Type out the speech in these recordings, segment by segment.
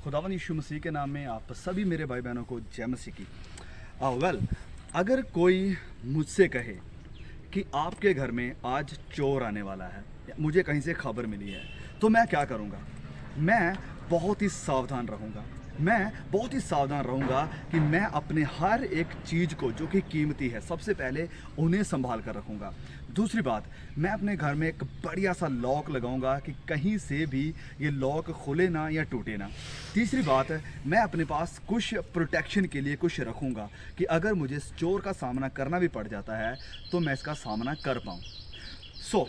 खुदावंद यीशु मसीह के नाम में आप सभी मेरे भाई बहनों को जय मसीह की। वेल, अगर कोई मुझसे कहे कि आपके घर में आज चोर आने वाला है, मुझे कहीं से खबर मिली है, तो मैं क्या करूँगा? मैं बहुत ही सावधान रहूँगा। मैं बहुत ही सावधान रहूँगा कि मैं अपने हर एक चीज़ को जो कि कीमती है, सबसे पहले उन्हें संभाल कर रखूँगा। दूसरी बात, मैं अपने घर में एक बढ़िया सा लॉक लगाऊंगा कि कहीं से भी ये लॉक खुले ना या टूटे ना। तीसरी बात है, मैं अपने पास कुछ प्रोटेक्शन के लिए कुछ रखूँगा कि अगर मुझे चोर का सामना करना भी पड़ जाता है तो मैं इसका सामना कर पाऊँ।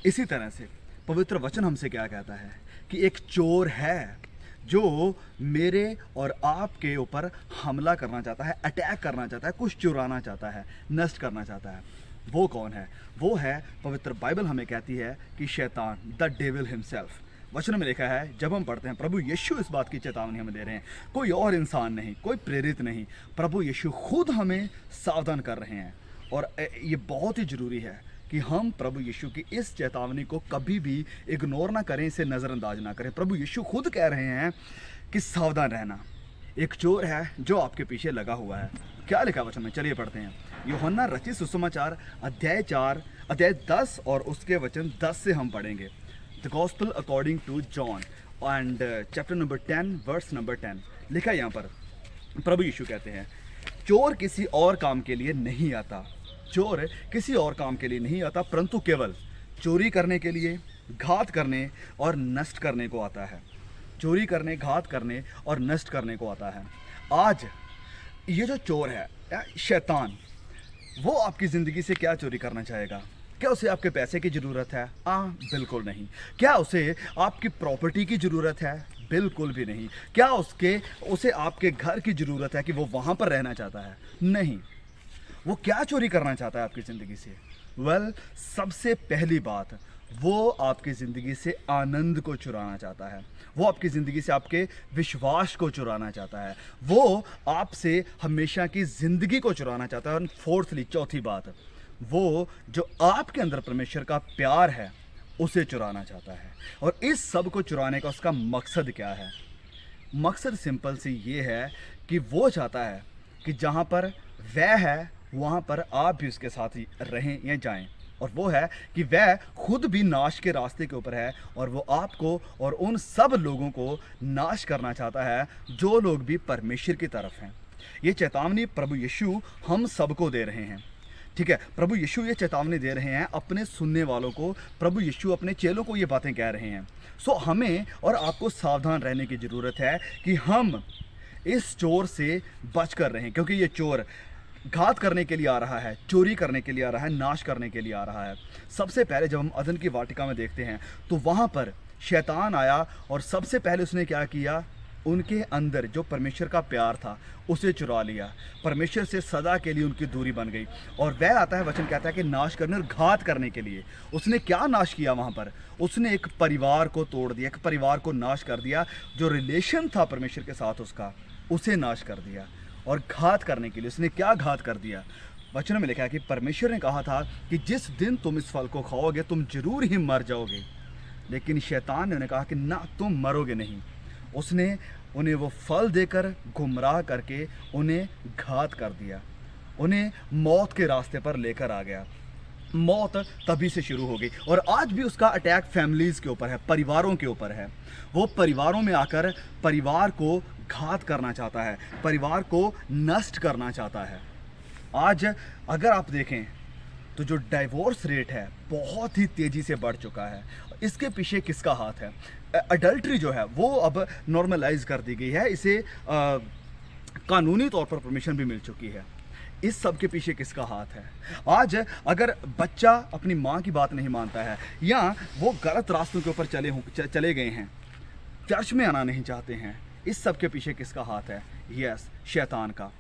इसी तरह से पवित्र वचन हमसे क्या कहता है कि एक चोर है जो मेरे और आपके ऊपर हमला करना चाहता है, अटैक करना चाहता है, कुछ चुराना चाहता है, नष्ट करना चाहता है। वो कौन है? वो है, पवित्र बाइबल हमें कहती है कि शैतान, द डेविल हिमसेल्फ। वचन में लिखा है, जब हम पढ़ते हैं, प्रभु यीशु इस बात की चेतावनी हमें दे रहे हैं, कोई और इंसान नहीं, कोई प्रेरित नहीं, प्रभु यीशु खुद हमें सावधान कर रहे हैं। और ये बहुत ही ज़रूरी है कि हम प्रभु यीशु की इस चेतावनी को कभी भी इग्नोर ना करें, इसे नज़रअंदाज ना करें। प्रभु यीशु खुद कह रहे हैं कि सावधान रहना, एक चोर है जो आपके पीछे लगा हुआ है। क्या लिखा वचन में? चलिए पढ़ते हैं। यूहन्ना रचित सुसमाचार अध्याय 4 अध्याय 10 और उसके वचन 10 से हम पढ़ेंगे। The gospel according to John and chapter number 10 verse number 10 लिखा है यहाँ पर। प्रभु यीशु कहते हैं, चोर किसी और काम के लिए नहीं आता, चोर किसी और काम के लिए नहीं आता, परंतु केवल चोरी करने के लिए, घात करने और नष्ट करने को आता है। चोरी करने, घात करने और नष्ट करने को आता है। आज ये जो चोर है, शैतान, वो आपकी ज़िंदगी से क्या चोरी करना चाहेगा? क्या उसे आपके पैसे की ज़रूरत है? बिल्कुल नहीं। क्या उसे आपकी प्रॉपर्टी की ज़रूरत है? बिल्कुल भी नहीं। क्या उसे आपके घर की ज़रूरत है कि वो वहाँ पर रहना चाहता है? नहीं। वो क्या चोरी करना चाहता है आपकी ज़िंदगी से? सबसे पहली बात, वो आपकी ज़िंदगी से आनंद को चुराना चाहता है। वो आपकी ज़िंदगी से आपके विश्वास को चुराना चाहता है। वो आपसे हमेशा की ज़िंदगी को चुराना चाहता है। और फोर्थली, चौथी बात, वो जो आपके अंदर परमेश्वर का प्यार है उसे चुराना चाहता है। और इस सब को चुराने का उसका मकसद क्या है? मकसद सिंपल सी ये है कि वो चाहता है कि जहाँ पर वह है वहाँ पर आप भी उसके साथ ही रहें या जाएं। और वो है कि वह खुद भी नाश के रास्ते के ऊपर है और वो आपको और उन सब लोगों को नाश करना चाहता है जो लोग भी परमेश्वर की तरफ हैं। ये चेतावनी प्रभु यीशु हम सबको दे रहे हैं। ठीक है, प्रभु यीशु ये चेतावनी दे रहे हैं अपने सुनने वालों को। प्रभु यीशु अपने चेलों को ये बातें कह रहे हैं। हमें और आपको सावधान रहने की ज़रूरत है कि हम इस चोर से बच कर रहें, क्योंकि ये चोर घात करने के लिए आ रहा है, चोरी करने के लिए आ रहा है, नाश करने के लिए आ रहा है। सबसे पहले जब हम अदन की वाटिका में देखते हैं तो वहाँ पर शैतान आया और सबसे पहले उसने क्या किया? उनके अंदर जो परमेश्वर का प्यार था उसे चुरा लिया। परमेश्वर से सदा के लिए उनकी दूरी बन गई। और वह आता है, वचन कहता है कि नाश करने और घात करने के लिए। उसने क्या नाश किया वहाँ पर? उसने एक परिवार को तोड़ दिया, एक परिवार को नाश कर दिया। जो रिलेशन था परमेश्वर के साथ उसका, उसे नाश कर दिया। और घात करने के लिए उसने क्या घात कर दिया? वचन में लिखा है कि परमेश्वर ने कहा था कि जिस दिन तुम इस फल को खाओगे तुम जरूर ही मर जाओगे। लेकिन शैतान ने उन्हें कहा कि ना, तुम मरोगे नहीं। उसने उन्हें वो फल देकर गुमराह करके उन्हें घात कर दिया, उन्हें मौत के रास्ते पर लेकर आ गया। मौत तभी से शुरू हो गई। और आज भी उसका अटैक फैमिलीज़ के ऊपर है, परिवारों के ऊपर है। वो परिवारों में आकर परिवार को घात करना चाहता है, परिवार को नष्ट करना चाहता है। आज अगर आप देखें तो जो डाइवोर्स रेट है बहुत ही तेज़ी से बढ़ चुका है। इसके पीछे किसका हाथ है? अडल्ट्री जो है वो अब नॉर्मलाइज कर दी गई है, इसे कानूनी तौर पर परमिशन भी मिल चुकी है। इस सब के पीछे किसका हाथ है? आज अगर बच्चा अपनी माँ की बात नहीं मानता है या वो गलत रास्तों के ऊपर चले गए हैं, चर्च में आना नहीं चाहते हैं, इस सब के पीछे किसका हाथ है? यस, शैतान का।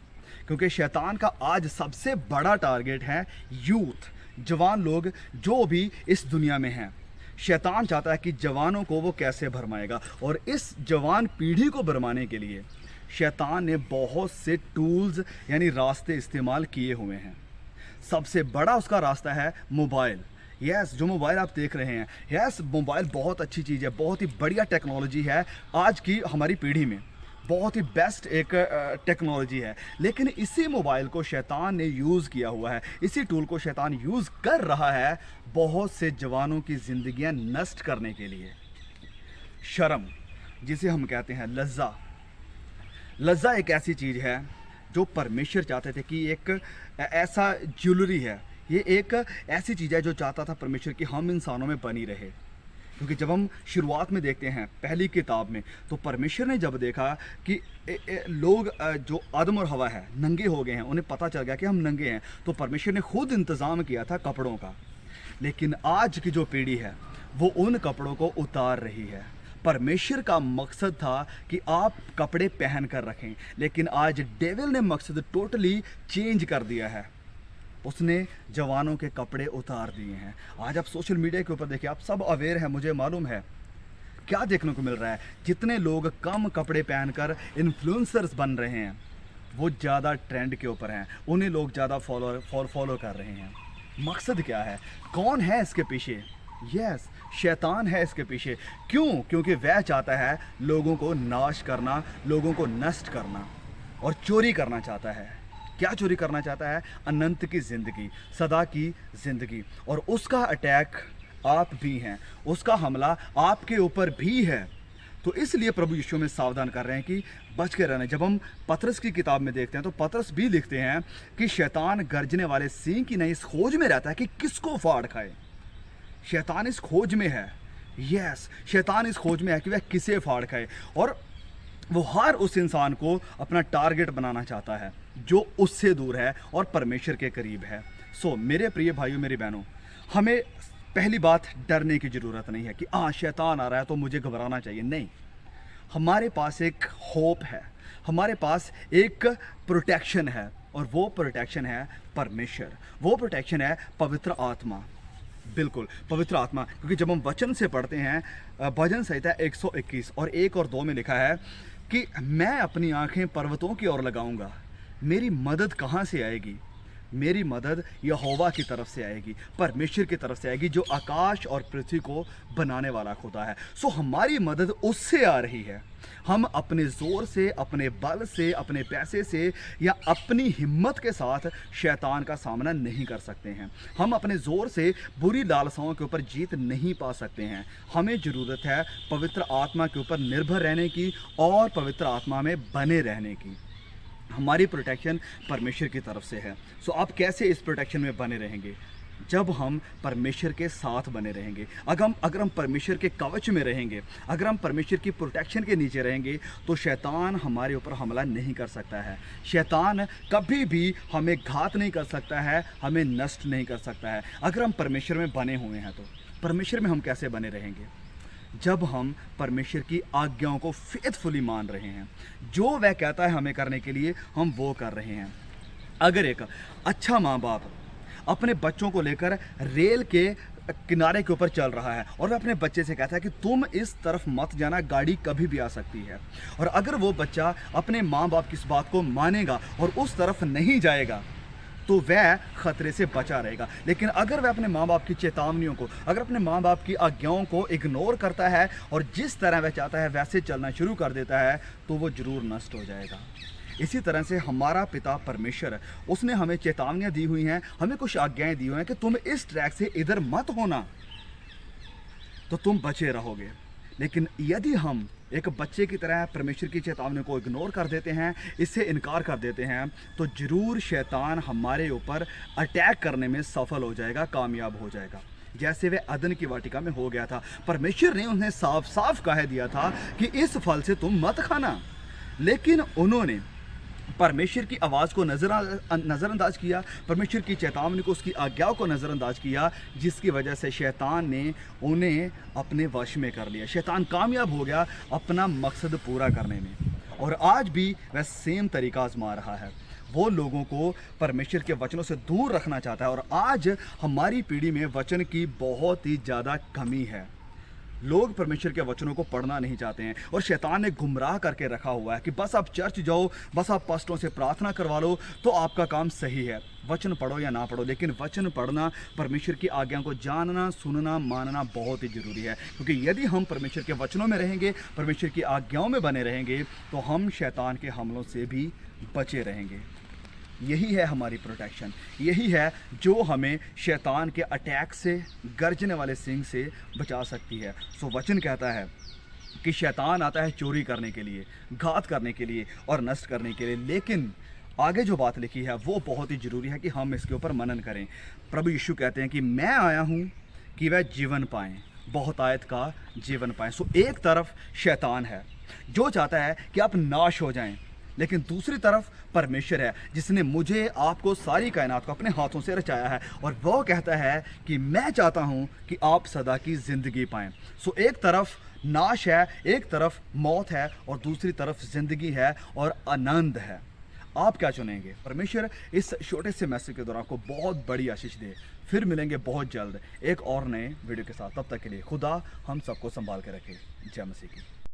क्योंकि शैतान का आज सबसे बड़ा टारगेट है यूथ, जवान लोग जो भी इस दुनिया में हैं। शैतान चाहता है कि जवानों को वो कैसे भरमाएगा। और इस जवान पीढ़ी को भरमाने के लिए शैतान ने बहुत से टूल्स यानी रास्ते इस्तेमाल किए हुए हैं। सबसे बड़ा उसका रास्ता है मोबाइल। यस, जो मोबाइल आप देख रहे हैं, यस, मोबाइल बहुत अच्छी चीज़ है, बहुत ही बढ़िया टेक्नोलॉजी है आज की हमारी पीढ़ी में, बहुत ही बेस्ट एक टेक्नोलॉजी है। लेकिन इसी मोबाइल को शैतान ने यूज़ किया हुआ है, इसी टूल को शैतान यूज़ कर रहा है बहुत से जवानों की ज़िंदगियां नष्ट करने के लिए। शर्म, जिसे हम कहते हैं लज्जा, लज्जा एक ऐसी चीज़ है जो परमेश्वर चाहते थे कि एक ऐसा ज्वेलरी है, ये एक ऐसी चीज़ है जो चाहता था परमेश्वर कि हम इंसानों में बनी रहे। क्योंकि जब हम शुरुआत में देखते हैं पहली किताब में, तो परमेश्वर ने जब देखा कि लोग जो आदम और हवा है नंगे हो गए हैं, उन्हें पता चल गया कि हम नंगे हैं, तो परमेश्वर ने खुद इंतज़ाम किया था कपड़ों का। लेकिन आज की जो पीढ़ी है वो उन कपड़ों को उतार रही है। परमेश्वर का मकसद था कि आप कपड़े पहन कर रखें, लेकिन आज डेविल ने मकसद टोटली चेंज कर दिया है, उसने जवानों के कपड़े उतार दिए हैं। आज आप सोशल मीडिया के ऊपर देखिए, आप सब अवेयर हैं, मुझे मालूम है क्या देखने को मिल रहा है। जितने लोग कम कपड़े पहनकर इन्फ्लुएंसर्स बन रहे हैं वो ज़्यादा ट्रेंड के ऊपर हैं, उन्हें लोग ज़्यादा फॉलो कर रहे हैं। मकसद क्या है, कौन है इसके पीछे? यस, शैतान है इसके पीछे। क्यों? क्योंकि वह चाहता है लोगों को नाश करना, लोगों को नष्ट करना, और चोरी करना चाहता है। क्या चोरी करना चाहता है? अनंत की ज़िंदगी, सदा की ज़िंदगी। और उसका अटैक आप भी हैं, उसका हमला आपके ऊपर भी है। तो इसलिए प्रभु यीशु में सावधान कर रहे हैं कि बच के रहना। जब हम पतरस की किताब में देखते हैं तो पतरस भी लिखते हैं कि शैतान गर्जने वाले सिंह की नहीं इस खोज में रहता है कि किसको फाड़ खाए। शैतान इस खोज में है, यस, शैतान इस खोज में है कि वह किसे फाड़ खाए, और वो हर उस इंसान को अपना टारगेट बनाना चाहता है जो उससे दूर है और परमेश्वर के करीब है। सो मेरे प्रिय भाइयों, मेरी बहनों, हमें पहली बात डरने की ज़रूरत नहीं है कि शैतान आ रहा है तो मुझे घबराना चाहिए। नहीं, हमारे पास एक होप है, हमारे पास एक प्रोटेक्शन है, और वो प्रोटेक्शन है परमेश्वर, वो प्रोटेक्शन है पवित्र आत्मा। बिल्कुल, पवित्र आत्मा। क्योंकि जब हम वचन से पढ़ते हैं, भजन संहिता 121 और 1 और 2 में लिखा है कि मैं अपनी आंखें पर्वतों की ओर लगाऊंगा, मेरी मदद कहाँ से आएगी? मेरी मदद यहोवा की तरफ से आएगी, परमेश्वर की तरफ से आएगी जो आकाश और पृथ्वी को बनाने वाला खुदा है। सो हमारी मदद उससे आ रही है। हम अपने ज़ोर से, अपने बल से, अपने पैसे से या अपनी हिम्मत के साथ शैतान का सामना नहीं कर सकते हैं। हम अपने ज़ोर से बुरी लालसाओं के ऊपर जीत नहीं पा सकते हैं। हमें ज़रूरत है पवित्र आत्मा के ऊपर निर्भर रहने की और पवित्र आत्मा में बने रहने की। हमारी प्रोटेक्शन परमेश्वर की तरफ से है। सो आप कैसे इस प्रोटेक्शन में बने रहेंगे? जब हम परमेश्वर के साथ बने रहेंगे, अगर हम परमेश्वर के कवच में रहेंगे, अगर हम परमेश्वर की प्रोटेक्शन के नीचे रहेंगे, तो शैतान हमारे ऊपर हमला नहीं कर सकता है। शैतान कभी भी हमें घात नहीं कर सकता है, हमें नष्ट नहीं कर सकता है, अगर हम परमेश्वर में बने हुए हैं। तो परमेश्वर में हम कैसे बने रहेंगे? जब हम परमेश्वर की आज्ञाओं को फेथफुली मान रहे हैं, जो वह कहता है हमें करने के लिए हम वो कर रहे हैं। अगर एक अच्छा माँ बाप अपने बच्चों को लेकर रेल के किनारे के ऊपर चल रहा है और वह अपने बच्चे से कहता है कि तुम इस तरफ मत जाना, गाड़ी कभी भी आ सकती है, और अगर वो बच्चा अपने माँ बाप की इस बात को मानेगा और उस तरफ नहीं जाएगा, तो वह खतरे से बचा रहेगा। लेकिन अगर वह अपने माँ बाप की चेतावनियों को, अगर अपने माँ बाप की आज्ञाओं को इग्नोर करता है और जिस तरह वह चाहता है वैसे चलना शुरू कर देता है, तो वो जरूर नष्ट हो जाएगा। इसी तरह से हमारा पिता परमेश्वर, उसने हमें चेतावनियाँ दी हुई हैं, हमें कुछ आज्ञाएं दी हुई हैं कि तुम इस ट्रैक से इधर मत होना, तो तुम बचे रहोगे। लेकिन यदि हम एक बच्चे की तरह परमेश्वर की चेतावनी को इग्नोर कर देते हैं, इससे इनकार कर देते हैं, तो ज़रूर शैतान हमारे ऊपर अटैक करने में सफल हो जाएगा, कामयाब हो जाएगा, जैसे वह अदन की वाटिका में हो गया था। परमेश्वर ने उन्हें साफ साफ कह दिया था कि इस फल से तुम मत खाना, लेकिन उन्होंने परमेश्वर की आवाज़ को नज़रअंदाज किया, परमेश्वर की चेतावनी को, उसकी आज्ञाओं को नज़रअंदाज किया, जिसकी वजह से शैतान ने उन्हें अपने वश में कर लिया। शैतान कामयाब हो गया अपना मकसद पूरा करने में, और आज भी वह सेम तरीका आजमा रहा है। वो लोगों को परमेश्वर के वचनों से दूर रखना चाहता है, और आज हमारी पीढ़ी में वचन की बहुत ही ज़्यादा कमी है। लोग परमेश्वर के वचनों को पढ़ना नहीं चाहते हैं और शैतान ने गुमराह करके रखा हुआ है कि बस आप चर्च जाओ, बस आप पास्टरों से प्रार्थना करवा लो तो आपका काम सही है। वचन पढ़ो या ना पढ़ो, लेकिन वचन पढ़ना, परमेश्वर की आज्ञा को जानना, सुनना, मानना बहुत ही ज़रूरी है। क्योंकि यदि हम परमेश्वर के वचनों में रहेंगे, परमेश्वर की आज्ञाओं में बने रहेंगे, तो हम शैतान के हमलों से भी बचे रहेंगे। यही है हमारी प्रोटेक्शन, यही है जो हमें शैतान के अटैक से, गर्जने वाले सिंह से बचा सकती है। सो वचन कहता है कि शैतान आता है चोरी करने के लिए, घात करने के लिए और नष्ट करने के लिए, लेकिन आगे जो बात लिखी है वो बहुत ही ज़रूरी है कि हम इसके ऊपर मनन करें। प्रभु यीशु कहते हैं कि मैं आया हूँ कि वह जीवन पाएँ, बहुतायत का जीवन पाएँ। सो एक तरफ शैतान है जो चाहता है कि आप नाश हो जाएं, लेकिन दूसरी तरफ परमेश्वर है जिसने मुझे, आपको, सारी कायनात को अपने हाथों से रचाया है और वो कहता है कि मैं चाहता हूँ कि आप सदा की ज़िंदगी पाएँ। सो एक तरफ नाश है, एक तरफ मौत है और दूसरी तरफ ज़िंदगी है और आनंद है। आप क्या चुनेंगे? परमेश्वर इस छोटे से मैसेज के दौरान आपको बहुत बड़ी आशीष दे। फिर मिलेंगे बहुत जल्द एक और नए वीडियो के साथ। तब तक के लिए खुदा हम सबको संभाल के रखे। जय मसीह की।